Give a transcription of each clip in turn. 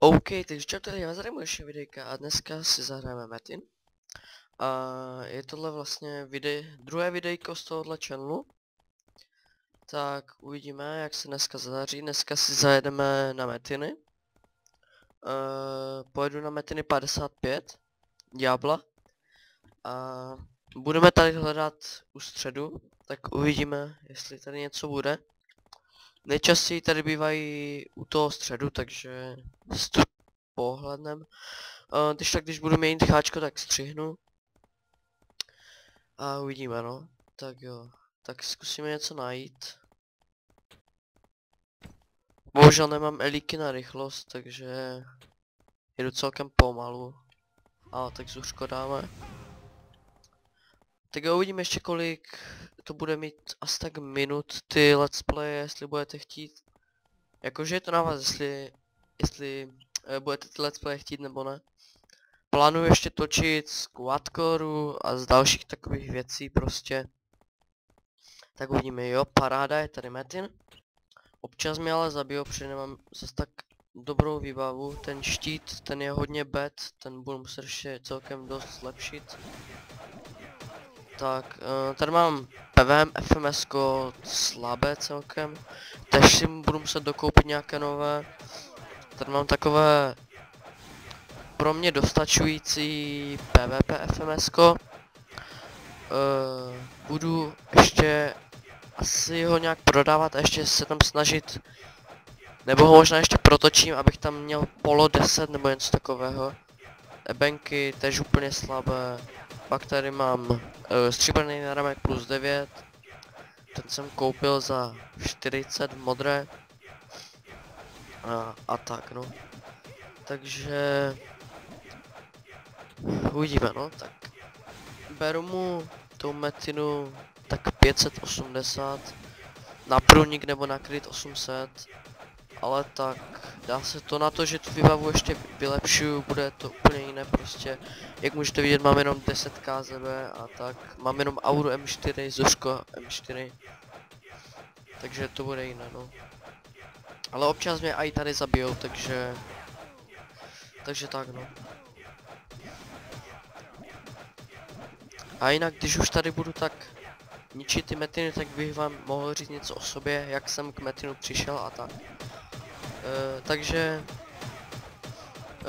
OK, takže čau, tady já zahraju ještě videjka a dneska si zahrajeme Metin. A je tohle vlastně druhé videjko z tohohle channelu. Tak uvidíme, jak se dneska zadaří. Dneska si zajedeme na Metiny. Pojedu na Metiny 55, Diabla. A budeme tady hledat u středu, tak uvidíme, jestli tady něco bude. Nejčastěji tady bývají u toho středu, takže si to pohlednem. Když budu měnit cháčko, tak střihnu. A uvidíme, no. Tak jo. Tak zkusíme něco najít. Bohužel nemám elíky na rychlost, takže jedu celkem pomalu. Ale tak zuško dáme. Tak jo, uvidíme ještě kolik to bude mít asi tak minut ty let's play, jestli budete chtít. Jakože je to na vás, jestli budete ty let's play chtít nebo ne. Plánuji ještě točit z quadcoreu a z dalších takových věcí prostě. Tak uvidíme, jo, paráda, je tady Metin. Občas mě ale zabijou, protože nemám zase tak dobrou výbavu. Ten štít, ten je hodně bad, ten budu muset ještě celkem dost zlepšit. Tak, tady mám PVM, FMS slabé celkem. Takže si budu muset dokoupit nějaké nové. Tady mám takové pro mě dostačující PvP FMS. Budu ještě asi ho nějak prodávat a ještě se tam snažit, nebo ho možná ještě protočím, abych tam měl polo 10 nebo něco takového. Ebenky tež úplně slabé. Pak tady mám stříbrný náramek plus 9. Ten jsem koupil za 40 modré. A tak no. Takže uvidíme, no, tak beru mu tou Metinu tak 580, na průnik nebo na kryt 800, ale tak dá se to na to, že tu výbavu ještě vylepšuju, bude to úplně jiné prostě. Jak můžete vidět, mám jenom 10 KZB a tak, mám jenom Auru M4, Zuško M4, takže to bude jiné, no. Ale občas mě i tady zabijou, takže tak no. A jinak, když už tady budu tak ničit ty Metiny, tak bych vám mohl říct něco o sobě, jak jsem k Metinu přišel a tak. Takže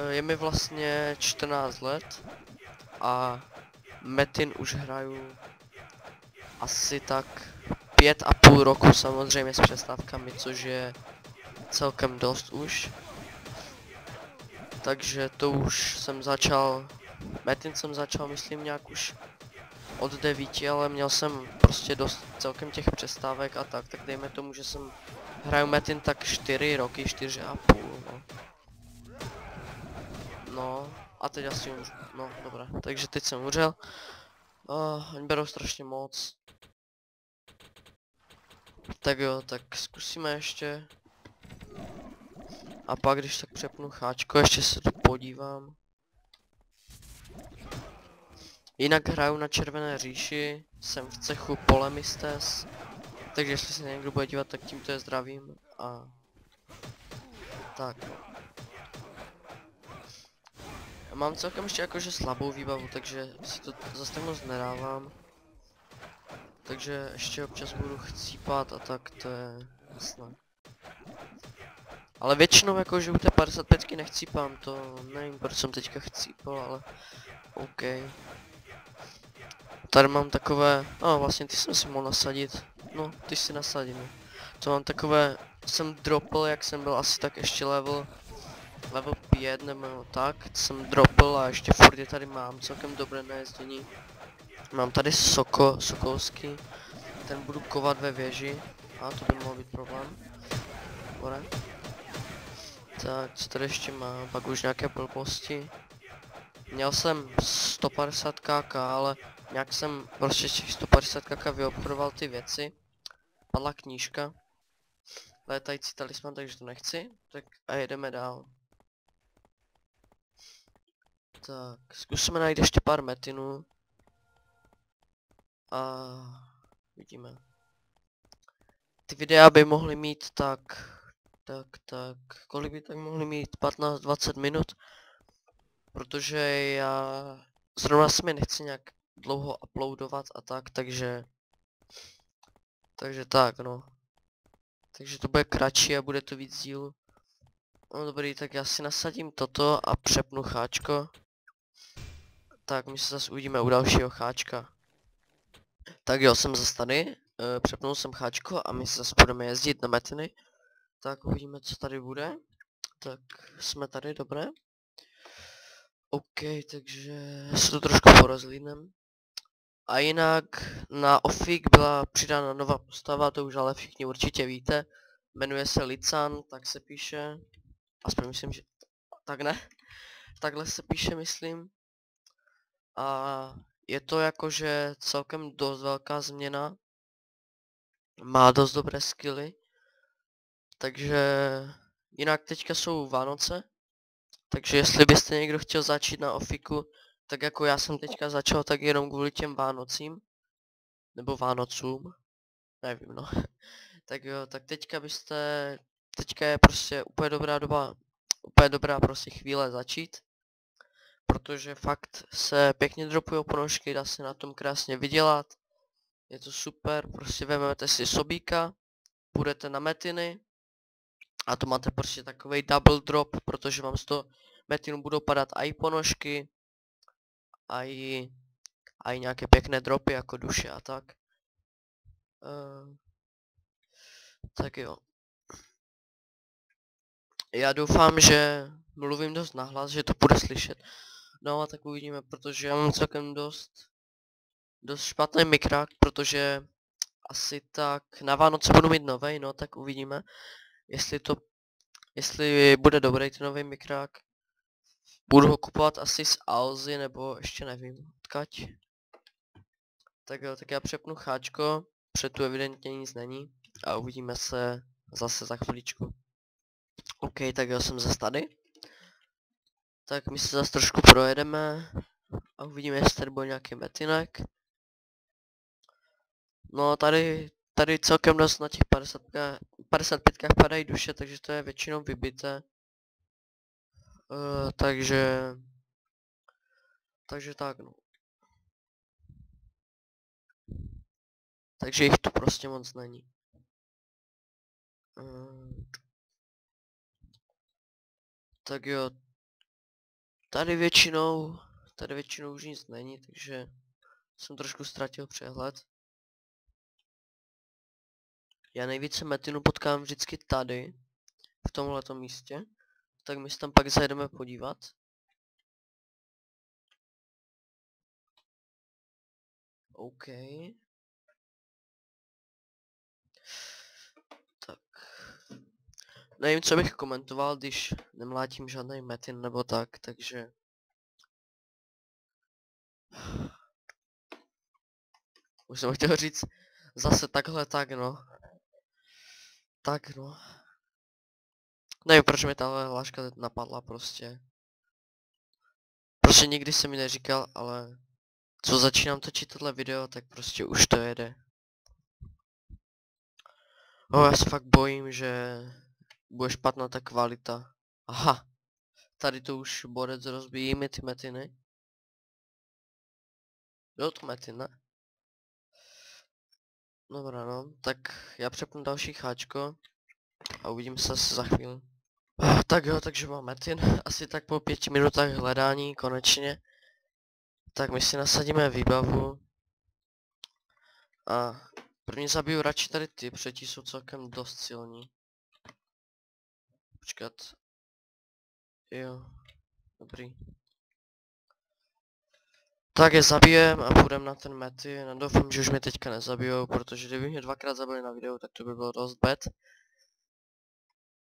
je mi vlastně 14 let a Metin už hraju asi tak 5,5 roku, samozřejmě s přestávkami, což je celkem dost už. Takže to už jsem začal, Metin jsem začal myslím nějak už od 9, ale měl jsem prostě dost celkem těch přestávek a tak dejme tomu, že jsem hraju Metin tak 4 roky, 4,5, no. No, a teď asi umřu, no dobré, takže teď jsem umřel. Oni berou strašně moc. Tak jo, tak zkusíme ještě. A pak když tak přepnu cháčko, ještě se tu podívám. Jinak hraju na Červené říši, jsem v cechu Polemistes, takže jestli se někdo bude dívat, tak tímto je zdravím a tak. Já mám celkem ještě jakože slabou výbavu, takže si to zase tak moc nedávám. Takže ještě občas budu chcípat a tak, to je jasné. Ale většinou jakože u té 55 nechcípám, to nevím proč jsem teďka chcípal, ale OK. Tady mám takové, no vlastně ty jsem si mohl nasadit, no ty si nasadím. To mám takové, jsem dropl, jak jsem byl asi tak ještě level 5 nebo tak, jsem dropl a ještě furt je tady mám celkem dobré najezdění. Mám tady sokolský, ten budu kovat ve věži, a to by mohlo být problém. Dobré. Tak, co tady ještě mám, pak už nějaké blbosti. Měl jsem 150 kk, ale nějak jsem prostě z těch 150 kk vyobchodoval ty věci. Padla knížka. Létající talisman, takže to nechci. Tak a jedeme dál. Tak, zkusíme najít ještě pár Metinů. A vidíme. Ty videa by mohly mít tak Tak, kolik by tak mohli mít? 15-20 minut? Protože já zrovna se mi nechci nějak dlouho uploadovat a tak, takže tak no. Takže to bude kratší a bude to víc dílů. No dobrý, tak já si nasadím toto a přepnu cháčko. Tak my se zase uvidíme u dalšího cháčka. Tak jo, jsem zase tady, přepnul jsem cháčko a my se zase budeme jezdit na metiny. Tak uvidíme, co tady bude. Tak jsme tady, dobré. OK, takže se to trošku porozlídnem. A jinak na Ofik byla přidána nová postava, to už ale všichni určitě víte. Jmenuje se Lican, tak se píše. Aspoň myslím, že tak ne. Takhle se píše, myslím. A je to jakože celkem dost velká změna. Má dost dobré skilly. Takže jinak teďka jsou Vánoce. Takže jestli byste někdo chtěl začít na Ofiku, tak jako já jsem teďka začal, tak jenom kvůli těm Vánocím. Nebo Vánocům. Nevím, no. Tak jo, tak teďka je prostě úplně dobrá doba, úplně dobrá prostě chvíle začít. Protože fakt se pěkně dropují ponožky, dá se na tom krásně vydělat. Je to super, prostě vezmete si sobíka, půjdete na metiny. A to máte prostě takový double drop, protože vám z toho metinu budou padat i ponožky, i nějaké pěkné dropy jako duše a tak. Tak jo. Já doufám, že mluvím dost nahlas, že to bude slyšet. No a tak uvidíme, protože já mám celkem dost špatný mikrák, protože asi tak na Vánoce budu mít novej, no tak uvidíme, jestli bude dobrý ten nový mikrák. Budu ho kupovat asi z Alzy, nebo ještě nevím, odkaď. Tak jo, tak já přepnu cháčko, před tu evidentně nic není a uvidíme se zase za chviličku. OK, tak jo, jsem zase tady. Tak my se zase trošku projedeme a uvidíme, jestli tady bude nějaký metinek. No tady celkem dost na těch 55 padají duše, takže to je většinou vybité. Takže tak no. Takže jich tu prostě moc není. Tak jo. Tady většinou už nic není, takže jsem trošku ztratil přehled. Já nejvíce metinu potkám vždycky tady, v tomhletom místě. Tak my se tam pak zajedeme podívat. OK. Tak. Nevím, co bych komentoval, když nemlátím žádný metin nebo tak, takže... Už jsem chtěl říct zase takhle, tak no. Tak no. Nevím, proč mi tahle hláška napadla prostě. Prostě nikdy jsem mi neříkal, ale... Co začínám točit tohle video, tak prostě už to jede. Já se fakt bojím, že... bude špatná ta kvalita. Aha. Tady to už borec rozbíjí mi ty metiny. Byl to metin, ne? Dobrá no, tak já přepnu další cháčko a uvidím se zase za chvíli. Tak jo, takže mám metin, asi tak po 5 minutách hledání konečně. Tak my si nasadíme výbavu. A první zabiju radši tady ty, protože ti jsou celkem dost silní. Počkat. Jo, dobrý. Tak je zabijem a půjdem na ten mety. Doufám, že už mě teďka nezabijou, protože kdyby mě dvakrát zabili na videu, tak to by bylo dost bad.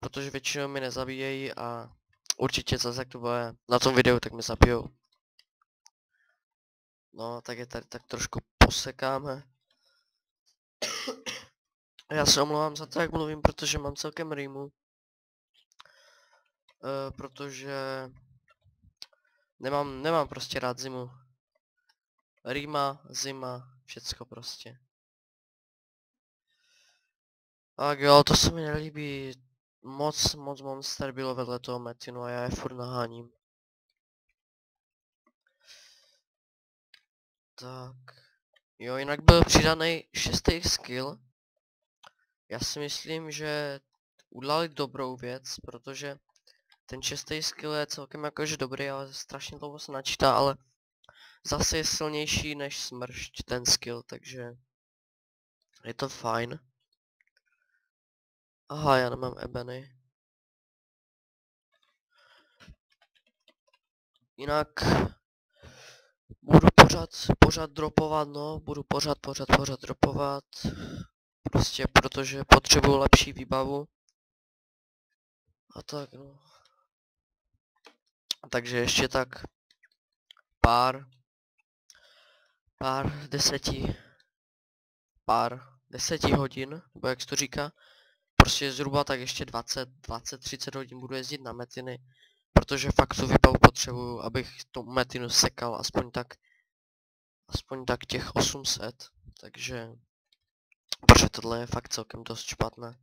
Protože většinou mi nezabíjejí a určitě zase jak to bude na tom videu, tak mě zabijou. No, tak je tady tak trošku posekáme. Já se omlouvám za to, jak mluvím, protože mám celkem rýmu. Protože nemám prostě rád zimu. Rýma, zima, všecko prostě. Tak jo, to se mi nelíbí. moc monster bylo vedle toho metinu a já je furt naháním. Tak. Jo, jinak byl přidaný 6. skill. Já si myslím, že udělali dobrou věc, protože ten 6. skill je celkem jakože dobrý, ale strašně dlouho se načítá, ale zase je silnější než smršť ten skill, takže je to fajn. Aha, já nemám ebeny. Jinak budu pořád dropovat, no, budu pořád dropovat. Prostě protože potřebuju lepší výbavu. A tak no. Takže ještě tak pár deseti hodin, nebo jak se to říká. Prostě zhruba tak ještě 20-30 hodin budu jezdit na metiny. Protože fakt tu výbavu potřebuju, abych tomu metinu sekal aspoň tak těch 800. Takže protože tohle je fakt celkem dost špatné.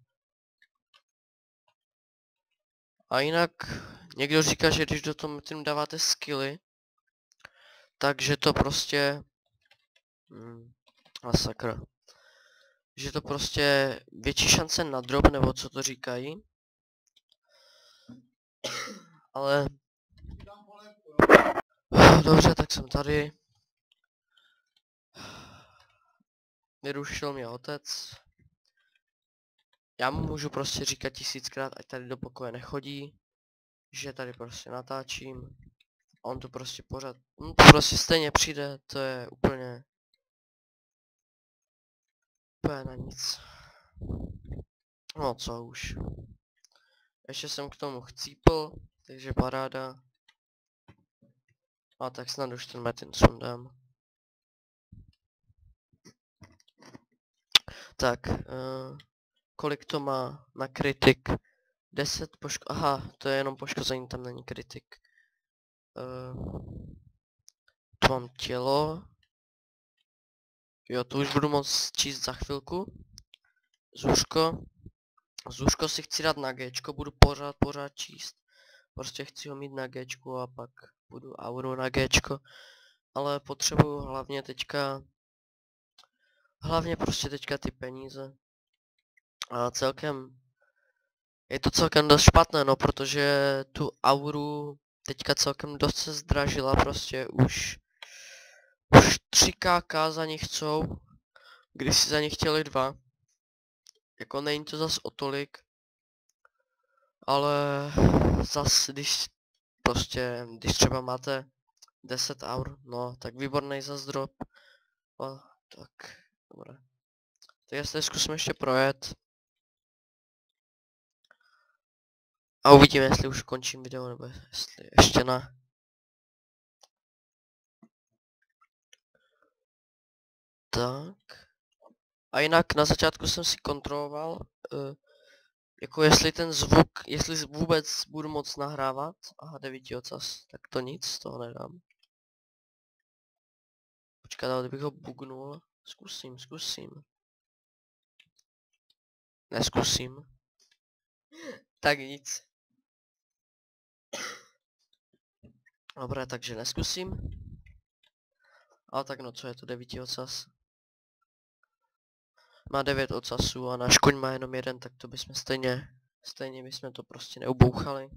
A jinak někdo říká, že když do toho metinu dáváte skilly, takže to prostě masakra. Že to prostě větší šance na drop, nebo co to říkají. Ale dobře, tak jsem tady. Vyrušil mě otec. Já mu můžu prostě říkat 1000krát, ať tady do pokoje nechodí. Že tady prostě natáčím. On tu prostě pořád, to prostě stejně přijde, to je úplně na nic. No co už. Ještě jsem k tomu chcípl, takže paráda. A tak snad už ten metin sundám. Tak, kolik to má na kritik? 10 aha, to je jenom poškození, tam není kritik. Tu mám tělo. Jo, to už budu moct číst za chvilku. Zůžko si chci dát na Gčko, budu pořád číst. Prostě chci ho mít na Gčku a pak budu auru na Gčko. Ale potřebuju hlavně prostě teďka ty peníze. A je to celkem dost špatné, no, protože tu auru teďka celkem dost se zdražila, prostě už 3kk za ní chcou, když si za ní chtěli 2. Jako není to zas o tolik, ale zas když třeba máte 10 eur, no, tak výborný zas drop. No, tak, dobré. Tak jestli zkusím ještě projet. A uvidíme, jestli už končím video, nebo jestli ještě ne. Tak. A jinak na začátku jsem si kontroloval, jako jestli ten zvuk, jestli vůbec budu moc nahrávat. Aha, 9 ocas, tak to nic, z toho nedám. Počkat, ale kdybych ho bugnul, zkusím. Neskusím. Tak nic. Dobré, takže neskusím. Ale tak no, co je to 9 ocas? Má 9 ocasů a náš koň má jenom 1, tak to bychom stejně bychom to prostě neubouchali.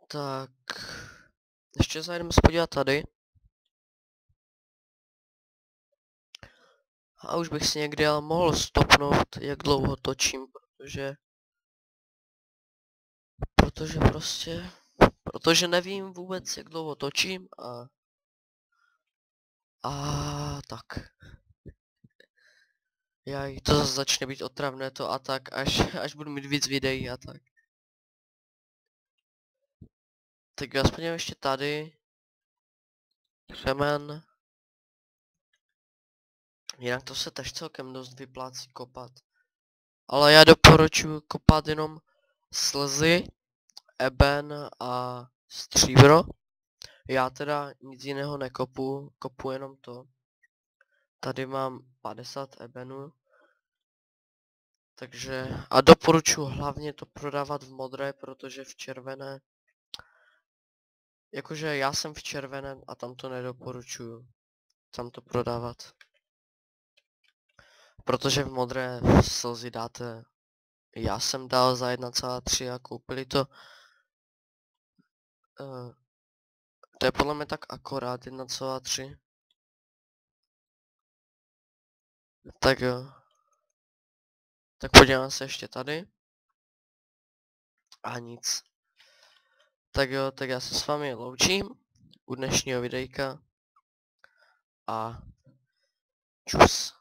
Tak, ještě zajdeme se podívat tady. A už bych si někdy ale mohl stopnout, jak dlouho točím, protože nevím vůbec, jak dlouho točím a tak. To zase začne být otravné to a tak, až budu mít víc videí a tak. Tak aspoň ještě tady. Křemen. Jinak to se tež celkem dost vyplácí kopat. Ale já doporučuji kopat jenom slzy, eben a stříbro. Já teda nic jiného nekopu, kopu jenom to. Tady mám 50 ebenů. Takže a doporučuji hlavně to prodávat v modré, protože v červené, jakože já jsem v červeném a tam to nedoporučuju, tam to prodávat. Protože v modré slzy dáte, já jsem dal za 1,3 a koupili to, to je podle mě tak akorát 1,3. Tak jo. Tak podívám se ještě tady. A nic. Tak jo, tak já se s vámi loučím u dnešního videjka. A čus.